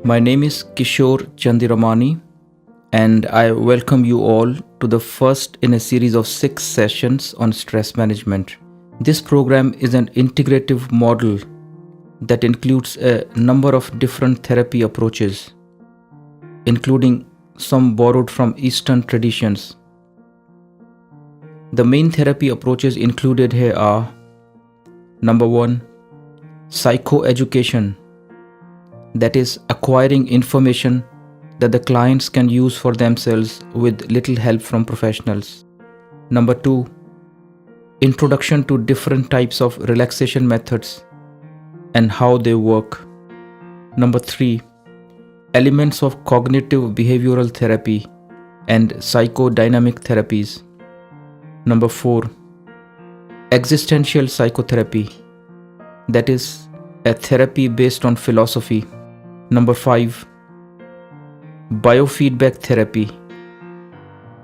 My name is Kishore Chandiramani, and I welcome you all to the first in a series of 6 sessions on stress management. This program is an integrative model that includes a number of different therapy approaches, including some borrowed from Eastern traditions. The main therapy approaches included here are: number 1, psychoeducation, that is, acquiring information that the clients can use for themselves with little help from professionals. Number 2, introduction to different types of relaxation methods and how they work. Number 3, elements of cognitive behavioral therapy and psychodynamic therapies. Number 4, existential psychotherapy, that is, a therapy based on philosophy. Number 5, biofeedback therapy,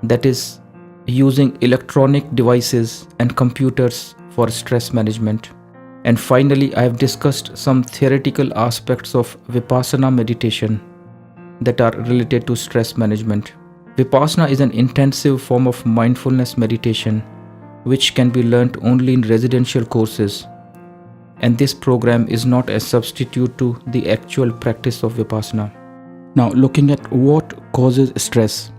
that is, using electronic devices and computers for stress management. And finally, I have discussed some theoretical aspects of Vipassana meditation that are related to stress management. Vipassana is an intensive form of mindfulness meditation which can be learnt only in residential courses, and this program is not a substitute to the actual practice of Vipassana. Now, looking at what causes stress.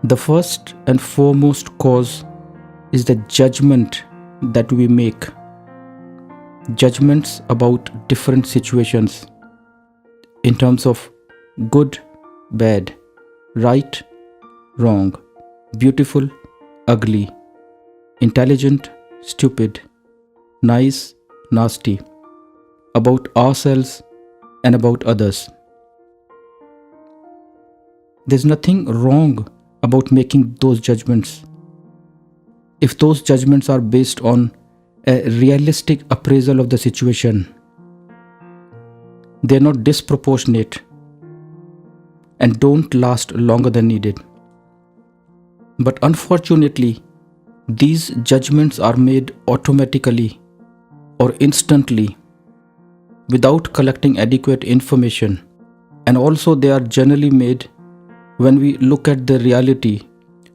The first and foremost cause is the judgment that we make. Judgments about different situations in terms of good, bad, right, wrong, beautiful, ugly, intelligent, stupid, nice, nasty, about ourselves and about others. There's nothing wrong about making those judgments if those judgments are based on a realistic appraisal of the situation. They're not disproportionate and don't last longer than needed. But unfortunately, these judgments are made automatically or instantly without collecting adequate information, and also they are generally made when we look at the reality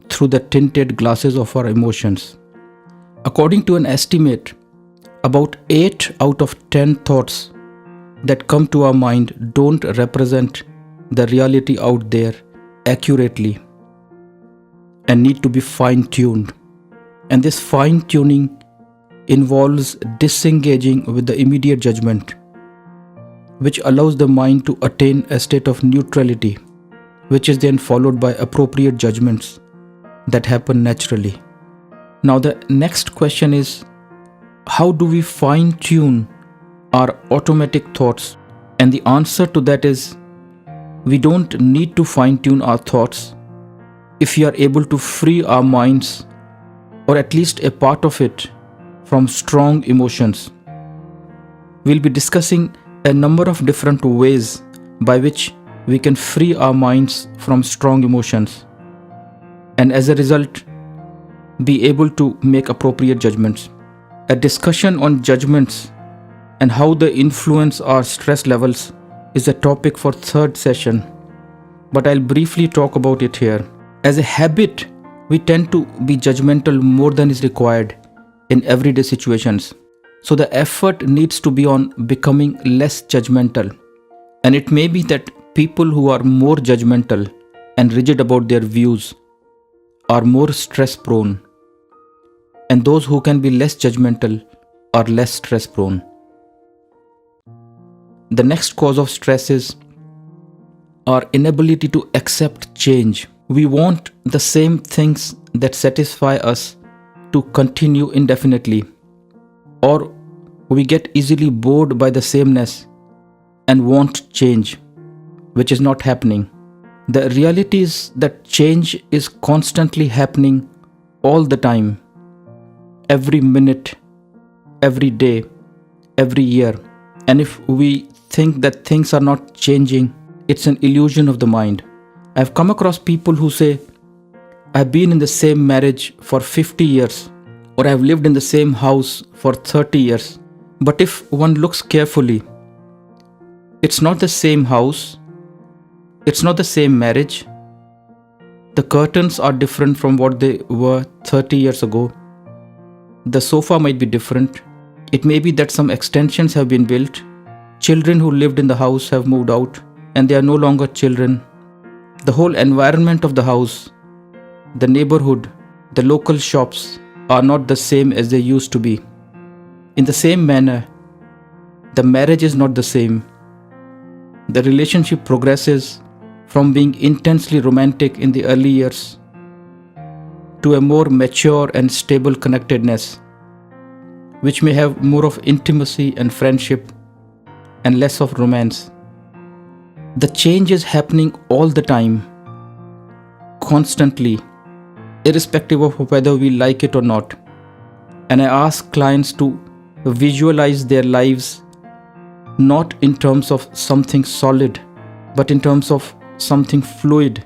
through the tinted glasses of our emotions. According to an estimate, about 8 out of 10 thoughts that come to our mind don't represent the reality out there accurately and need to be fine-tuned. And this fine-tuning involves disengaging with the immediate judgment, which allows the mind to attain a state of neutrality, which is then followed by appropriate judgments that happen naturally. Now, the next question is, how do we fine-tune our automatic thoughts? And the answer to that is, we don't need to fine-tune our thoughts if we are able to free our minds, or at least a part of it, from strong emotions. We'll be discussing a number of different ways by which we can free our minds from strong emotions, and as a result, be able to make appropriate judgments. A discussion on judgments and how they influence our stress levels is a topic for third session, but I'll briefly talk about it here. As a habit, we tend to be judgmental more than is required in everyday situations. So the effort needs to be on becoming less judgmental. And it may be that people who are more judgmental and rigid about their views are more stress prone, and those who can be less judgmental are less stress prone. The next cause of stress is our inability to accept change. We want the same things that satisfy us to continue indefinitely, or we get easily bored by the sameness and want change, which is not happening. The reality is that change is constantly happening all the time, every minute, every day, every year. And if we think that things are not changing, it's an illusion of the mind. I've come across people who say, I've been in the same marriage for 50 years, or I've lived in the same house for 30 years. But if one looks carefully, It's not the same house, it's not the same marriage. The curtains are different from what they were 30 years ago. The sofa might be different. It may be that some extensions have been built. Children who lived in the house have moved out and they are no longer children. The whole environment of the house, the neighborhood, the local shops are not the same as they used to be. In the same manner, the marriage is not the same. The relationship progresses from being intensely romantic in the early years to a more mature and stable connectedness, which may have more of intimacy and friendship and less of romance. The change is happening all the time, constantly, irrespective of whether we like it or not. And I ask clients to visualize their lives not in terms of something solid, but in terms of something fluid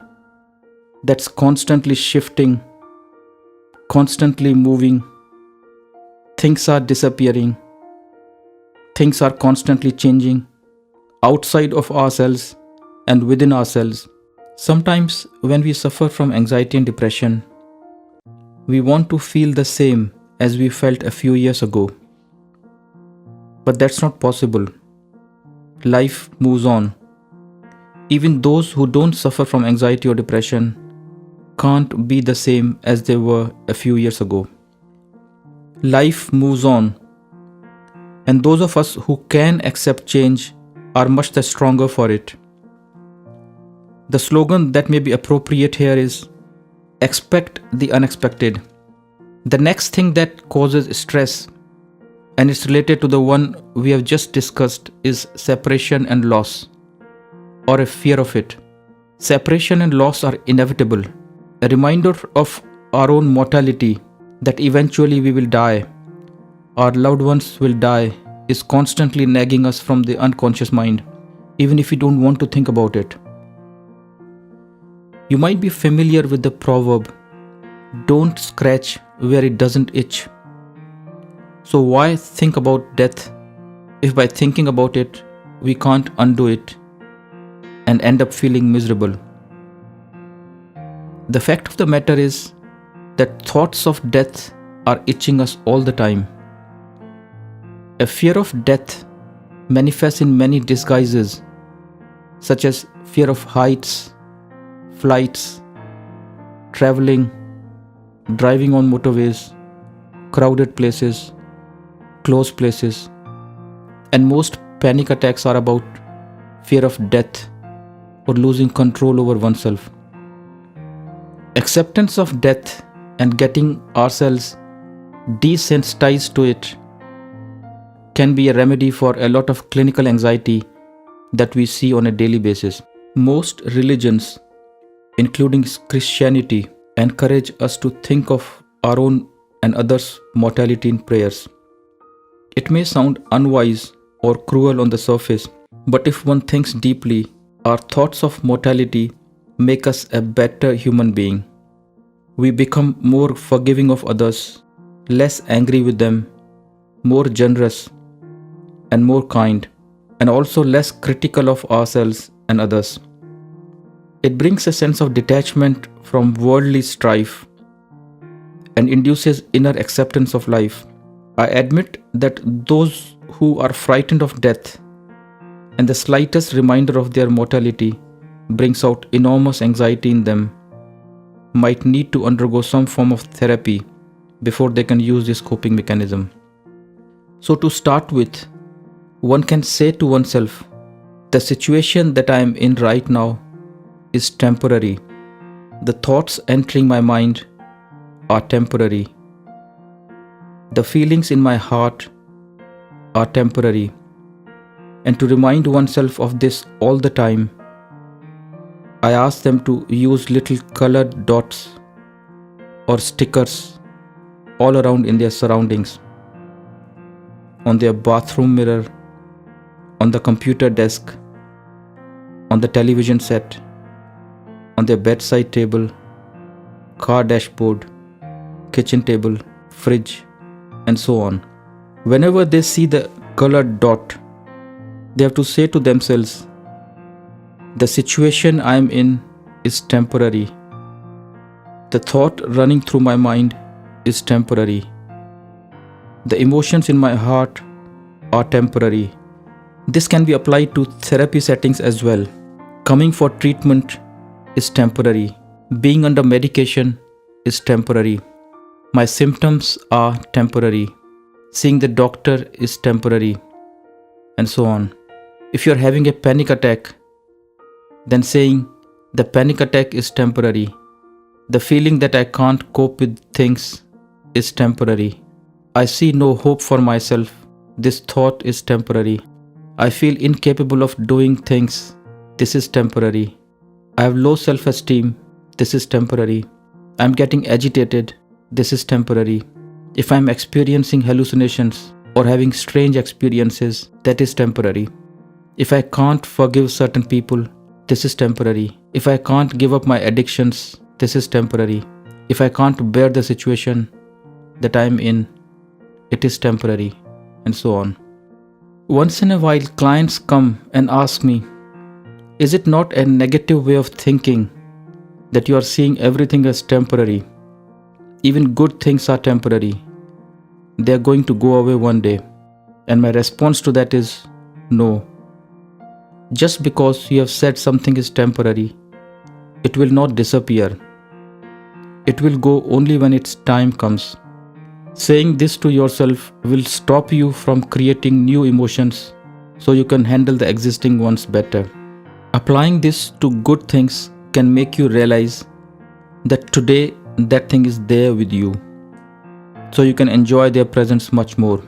that's constantly shifting, constantly moving. Things are disappearing. Things are constantly changing outside of ourselves and within ourselves. Sometimes when we suffer from anxiety and depression, we want to feel the same as we felt a few years ago. But that's not possible. Life moves on. Even those who don't suffer from anxiety or depression can't be the same as they were a few years ago. Life moves on. And those of us who can accept change are much the stronger for it. The slogan that may be appropriate here is, expect the unexpected. The next thing that causes stress, and it's related to the one we have just discussed, is separation and loss, or a fear of it. Separation and loss are inevitable, a reminder of our own mortality, that eventually we will die, our loved ones will die, is constantly nagging us from the unconscious mind, even if we don't want to think about it. You might be familiar with the proverb, don't scratch where it doesn't itch. So why think about death if by thinking about it we can't undo it and end up feeling miserable? The fact of the matter is that thoughts of death are itching us all the time. A fear of death manifests in many disguises, such as fear of heights, flights, traveling, driving on motorways, crowded places, closed places, and most panic attacks are about fear of death or losing control over oneself. Acceptance of death and getting ourselves desensitized to it can be a remedy for a lot of clinical anxiety that we see on a daily basis. Most religions, including Christianity, encourage us to think of our own and others' mortality in prayers. It may sound unwise or cruel on the surface, but if one thinks deeply, our thoughts of mortality make us a better human being. We become more forgiving of others, less angry with them, more generous and more kind, and also less critical of ourselves and others. It brings a sense of detachment from worldly strife and induces inner acceptance of life. I admit that those who are frightened of death and the slightest reminder of their mortality brings out enormous anxiety in them might need to undergo some form of therapy before they can use this coping mechanism. So to start with, one can say to oneself, the situation that I am in right now is temporary. The thoughts entering my mind are temporary. The feelings in my heart are temporary. And to remind oneself of this all the time, I ask them to use little colored dots or stickers all around in their surroundings, on their bathroom mirror, on the computer desk, on the television set, on their bedside table, car dashboard, kitchen table, fridge, and so on. Whenever they see the colored dot, They have to say to themselves, the situation I am in is temporary. The thought running through my mind is temporary. The emotions in my heart are temporary. This can be applied to therapy settings as well. Coming for treatment is temporary. Being under medication is temporary. My symptoms are temporary. Seeing the doctor is temporary, and so on. If you're having a panic attack, then saying the panic attack is temporary. The feeling that I can't cope with things is temporary. I see no hope for myself. This thought is temporary. I feel incapable of doing things. This is temporary. I have low self-esteem. This is temporary. I am getting agitated. This is temporary. If I am experiencing hallucinations or having strange experiences, that is temporary. If I can't forgive certain people, this is temporary. If I can't give up my addictions, this is temporary. If I can't bear the situation that I am in, it is temporary, and so on. Once in a while, clients come and ask me, is it not a negative way of thinking that you are seeing everything as temporary? Even good things are temporary. They are going to go away one day. And my response to that is no. Just because you have said something is temporary, it will not disappear. It will go only when its time comes. Saying this to yourself will stop you from creating new emotions so you can handle the existing ones better. Applying this to good things can make you realize that today that thing is there with you, so you can enjoy their presence much more.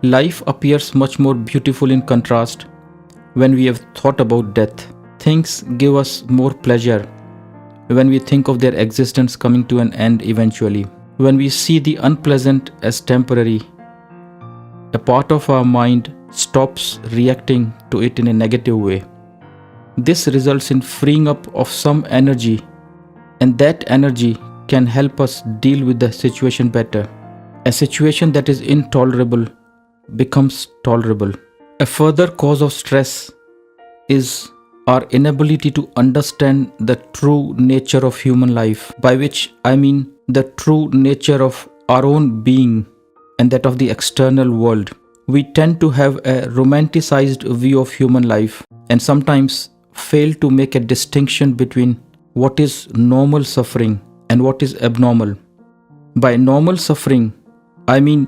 Life appears much more beautiful in contrast when we have thought about death. Things give us more pleasure when we think of their existence coming to an end eventually. When we see the unpleasant as temporary, a part of our mind stops reacting to it in a negative way. This results in freeing up of some energy, and that energy can help us deal with the situation better. A situation that is intolerable becomes tolerable. A further cause of stress is our inability to understand the true nature of human life, by which I mean the true nature of our own being and that of the external world. We tend to have a romanticized view of human life and sometimes fail to make a distinction between what is normal suffering and what is abnormal. By normal suffering, I mean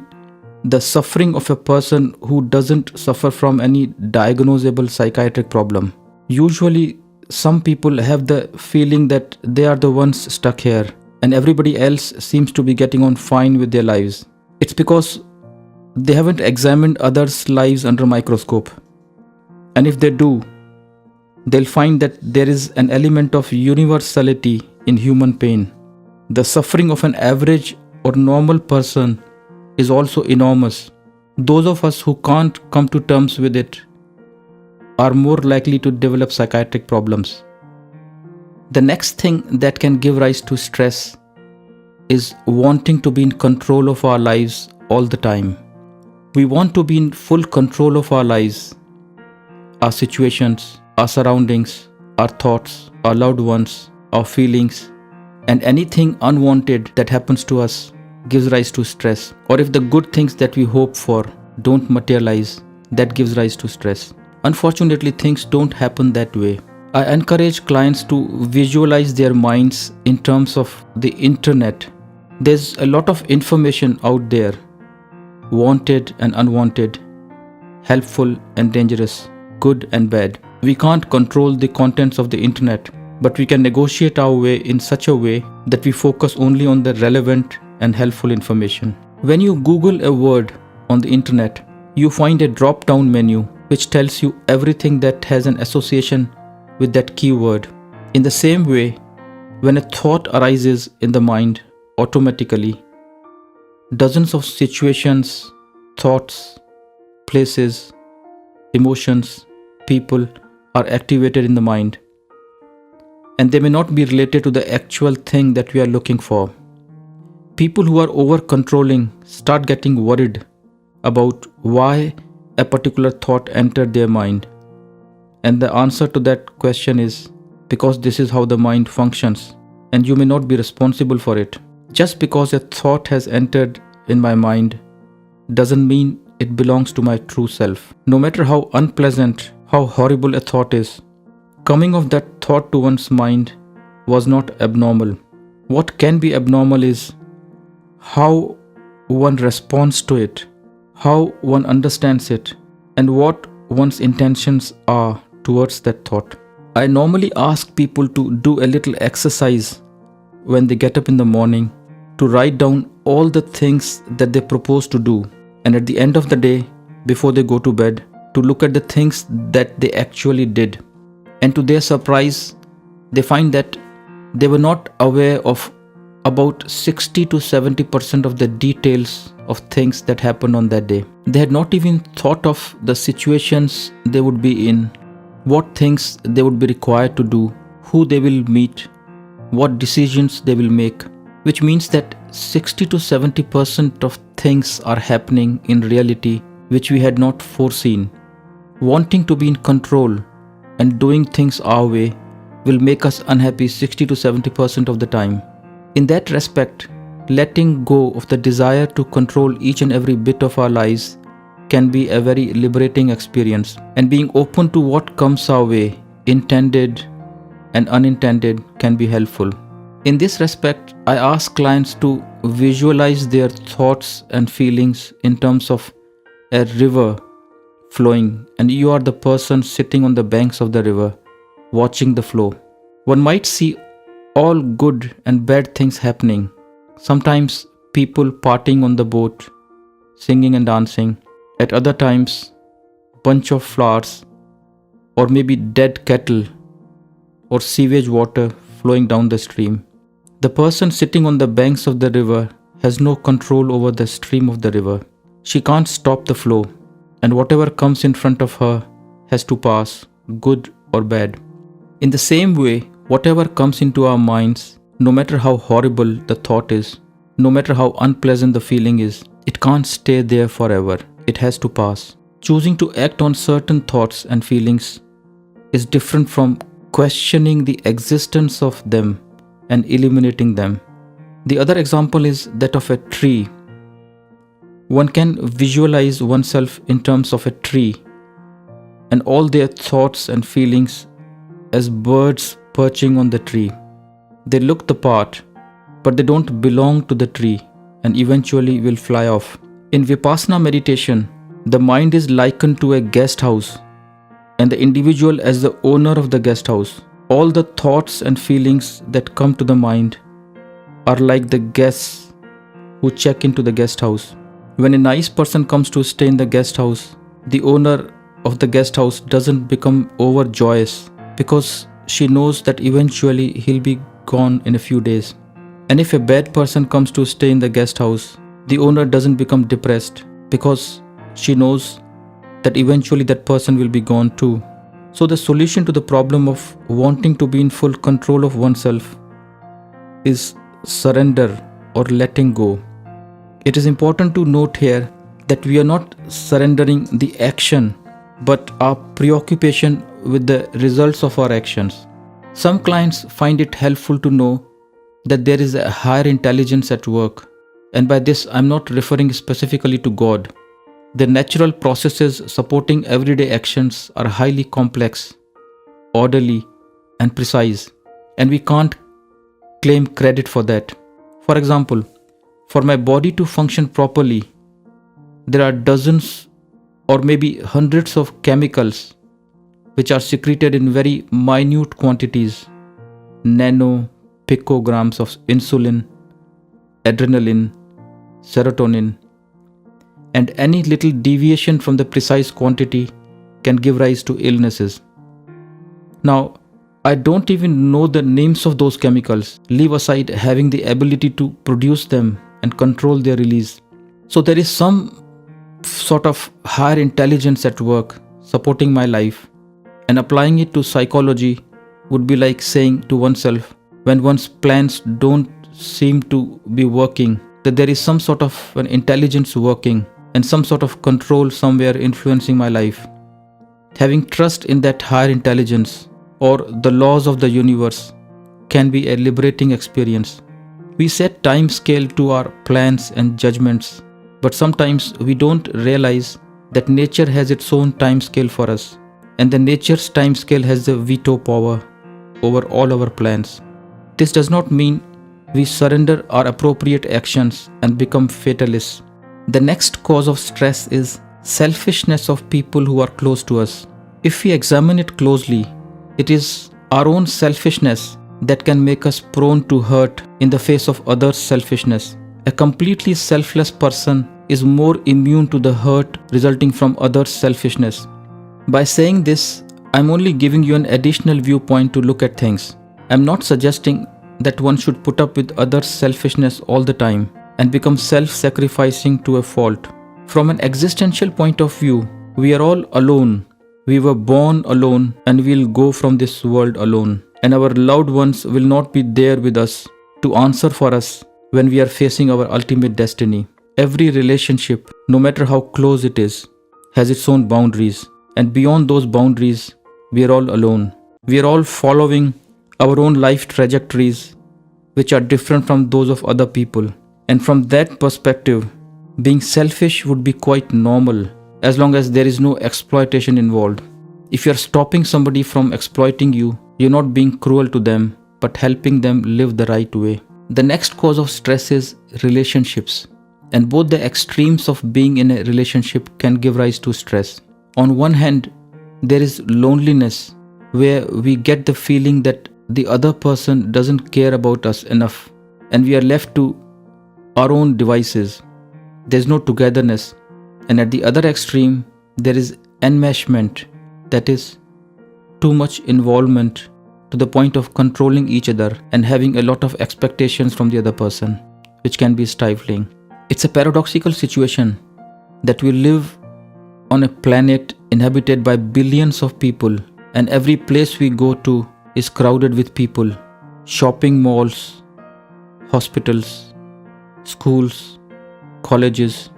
the suffering of a person who doesn't suffer from any diagnosable psychiatric problem. Usually, some people have the feeling that they are the ones stuck here and everybody else seems to be getting on fine with their lives. It's because they haven't examined others' lives under a microscope. And if they do, they'll find that there is an element of universality in human pain. The suffering of an average or normal person is also enormous. Those of us who can't come to terms with it are more likely to develop psychiatric problems. The next thing that can give rise to stress is wanting to be in control of our lives all the time. We want to be in full control of our lives, our situations, our surroundings, our thoughts, our loved ones, our feelings, and anything unwanted that happens to us gives rise to stress. Or if the good things that we hope for don't materialize, that gives rise to stress. Unfortunately, things don't happen that way. I encourage clients to visualize their minds in terms of the internet. There's a lot of information out there, wanted and unwanted, helpful and dangerous, good and bad. We can't control the contents of the internet, but we can negotiate our way in such a way that we focus only on the relevant and helpful information. When you Google a word on the internet, you find a drop-down menu which tells you everything that has an association with that keyword. In the same way, when a thought arises in the mind, automatically, dozens of situations, thoughts, places, emotions, people are activated in the mind, and they may not be related to the actual thing that we are looking for. People who are over-controlling start getting worried about why a particular thought entered their mind? And the answer to that question is because this is how the mind functions, and you may not be responsible for it. Just because a thought has entered in my mind doesn't mean it belongs to my true self. No matter how unpleasant, how horrible a thought is, coming of that thought to one's mind was not abnormal. What can be abnormal is how one responds to it, how one understands it, and what one's intentions are towards that thought. I normally ask people to do a little exercise when they get up in the morning to write down all the things that they propose to do, and at the end of the day, before they go to bed, to look at the things that they actually did. And to their surprise, they find that they were not aware of about 60 to 70% of the details of things that happened on that day. They had not even thought of the situations they would be in, what things they would be required to do, who they will meet, what decisions they will make, which means that 60 to 70% of things are happening in reality which we had not foreseen. Wanting to be in control and doing things our way will make us unhappy 60 to 70% of the time. In that respect, letting go of the desire to control each and every bit of our lives can be a very liberating experience, and being open to what comes our way, intended and unintended, can be helpful. In this respect, I ask clients to visualize their thoughts and feelings in terms of a river flowing, and you are the person sitting on the banks of the river, watching the flow. One might see all good and bad things happening. Sometimes people partying on the boat, singing and dancing. At other times, bunch of flowers, or maybe dead cattle, or sewage water flowing down the stream. The person sitting on the banks of the river has no control over the stream of the river. She can't stop the flow, and whatever comes in front of her has to pass, good or bad. In the same way, whatever comes into our minds, no matter how horrible the thought is, no matter how unpleasant the feeling is, it can't stay there forever. It has to pass. Choosing to act on certain thoughts and feelings is different from questioning the existence of them and eliminating them. The other example is that of a tree. One can visualize oneself in terms of a tree and all their thoughts and feelings as birds perching on the tree. They look the part, but they don't belong to the tree and eventually will fly off. In Vipassana meditation, the mind is likened to a guest house and the individual as the owner of the guest house. All the thoughts and feelings that come to the mind are like the guests who check into the guest house. When a nice person comes to stay in the guest house, the owner of the guest house doesn't become overjoyous because she knows that eventually he'll be gone in a few days. And if a bad person comes to stay in the guest house, the owner doesn't become depressed because she knows that eventually that person will be gone too. So the solution to the problem of wanting to be in full control of oneself is surrender or letting go. It is important to note here that we are not surrendering the action, but our preoccupation with the results of our actions. Some clients find it helpful to know that there is a higher intelligence at work, and by this I'm not referring specifically to God. The natural processes supporting everyday actions are highly complex, orderly, and precise, and we can't claim credit for that. For example, for my body to function properly, there are dozens or maybe hundreds of chemicals which are secreted in very minute quantities, nano picograms of insulin, adrenaline, serotonin, and any little deviation from the precise quantity can give rise to illnesses. Now, I don't even know the names of those chemicals, leave aside having the ability to produce them and control their release. So there is some sort of higher intelligence at work supporting my life, and applying it to psychology would be like saying to oneself, when one's plans don't seem to be working, that there is some sort of an intelligence working, and some sort of control somewhere influencing my life. Having trust in that higher intelligence or the laws of the universe can be a liberating experience. We set time scale to our plans and judgments, but sometimes we don't realize that nature has its own time scale for us, and the nature's time scale has the veto power over all our plans. This does not mean we surrender our appropriate actions and become fatalists. The next cause of stress is selfishness of people who are close to us. If we examine it closely, it is our own selfishness that can make us prone to hurt in the face of others' selfishness. A completely selfless person is more immune to the hurt resulting from others' selfishness. By saying this, I'm only giving you an additional viewpoint to look at things. I'm not suggesting that one should put up with others' selfishness all the time and become self-sacrificing to a fault. From an existential point of view, we are all alone. We were born alone and we'll go from this world alone. And our loved ones will not be there with us to answer for us when we are facing our ultimate destiny. Every relationship, no matter how close it is, has its own boundaries. And beyond those boundaries, we are all alone. We are all following our own life trajectories, which are different from those of other people. And from that perspective, being selfish would be quite normal as long as there is no exploitation involved. If you are stopping somebody from exploiting you, you're not being cruel to them, but helping them live the right way. The next cause of stress is relationships. And both the extremes of being in a relationship can give rise to stress. On one hand, there is loneliness, where we get the feeling that the other person doesn't care about us enough, and we are left to our own devices. There's no togetherness. And at the other extreme, there is enmeshment, that is, too much involvement to the point of controlling each other and having a lot of expectations from the other person, which can be stifling. It's a paradoxical situation that we live on a planet inhabited by billions of people, and every place we go to is crowded with people. Shopping malls, hospitals, schools, colleges,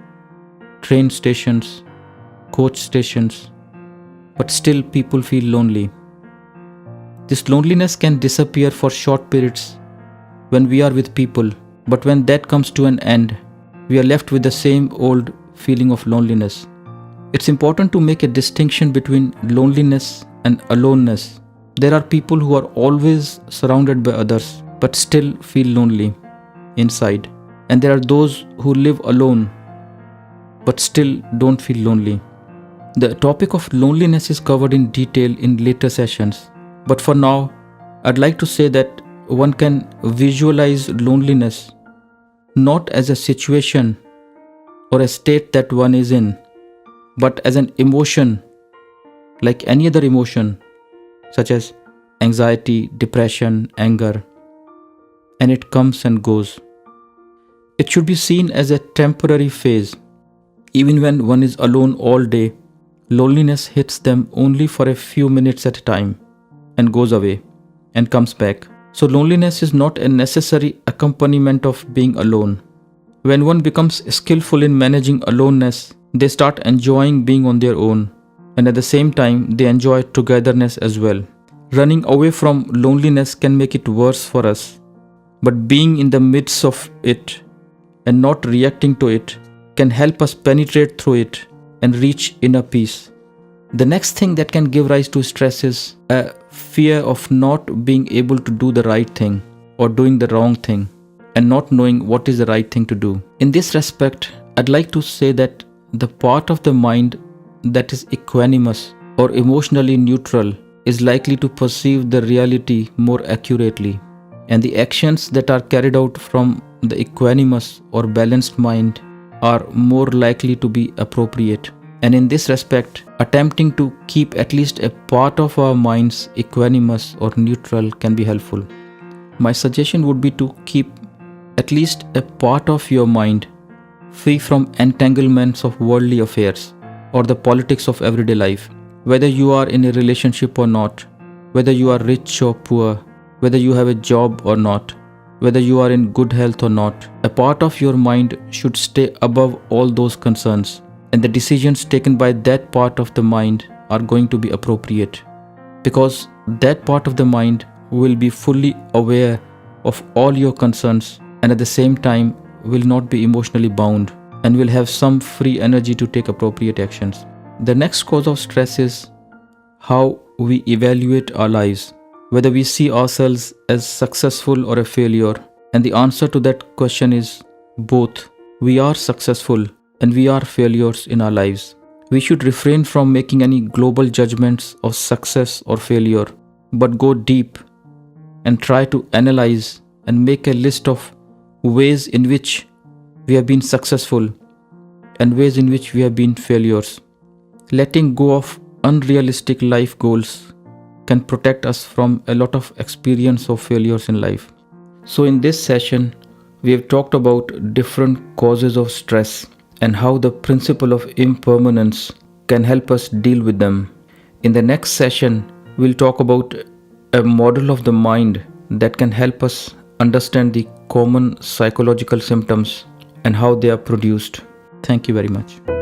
train stations, coach stations, but still people feel lonely. This loneliness can disappear for short periods when we are with people, but when that comes to an end, we are left with the same old feeling of loneliness. It's important to make a distinction between loneliness and aloneness. There are people who are always surrounded by others but still feel lonely inside, and there are those who live alone but still don't feel lonely. The topic of loneliness is covered in detail in later sessions, but for now, I'd like to say that one can visualize loneliness not as a situation or a state that one is in, but as an emotion like any other emotion, such as anxiety, depression, anger, and it comes and goes. It should be seen as a temporary phase. Even when one is alone all day, loneliness hits them only for a few minutes at a time and goes away and comes back. So loneliness is not a necessary accompaniment of being alone. When one becomes skillful in managing aloneness, they start enjoying being on their own, and at the same time they enjoy togetherness as well. Running away from loneliness can make it worse for us, but being in the midst of it and not reacting to it can help us penetrate through it and reach inner peace. The next thing that can give rise to stress is a fear of not being able to do the right thing or doing the wrong thing and not knowing what is the right thing to do. In this respect, I'd like to say that the part of the mind that is equanimous or emotionally neutral is likely to perceive the reality more accurately, and the actions that are carried out from the equanimous or balanced mind are more likely to be appropriate. And in this respect, attempting to keep at least a part of our minds equanimous or neutral can be helpful. My suggestion would be to keep at least a part of your mind free from entanglements of worldly affairs or the politics of everyday life. Whether you are in a relationship or not, whether you are rich or poor, whether you have a job or not, whether you are in good health or not, a part of your mind should stay above all those concerns and the decisions taken by that part of the mind are going to be appropriate, because that part of the mind will be fully aware of all your concerns and at the same time will not be emotionally bound and will have some free energy to take appropriate actions. The next cause of stress is how we evaluate our lives, whether we see ourselves as successful or a failure. And the answer to that question is both. We are successful and we are failures in our lives. We should refrain from making any global judgments of success or failure, but go deep and try to analyze and make a list of ways in which we have been successful and ways in which we have been failures. Letting go of unrealistic life goals can protect us from a lot of experience of failures in life. So in this session, we have talked about different causes of stress and how the principle of impermanence can help us deal with them. In the next session, we'll talk about a model of the mind that can help us understand the common psychological symptoms and how they are produced. Thank you very much.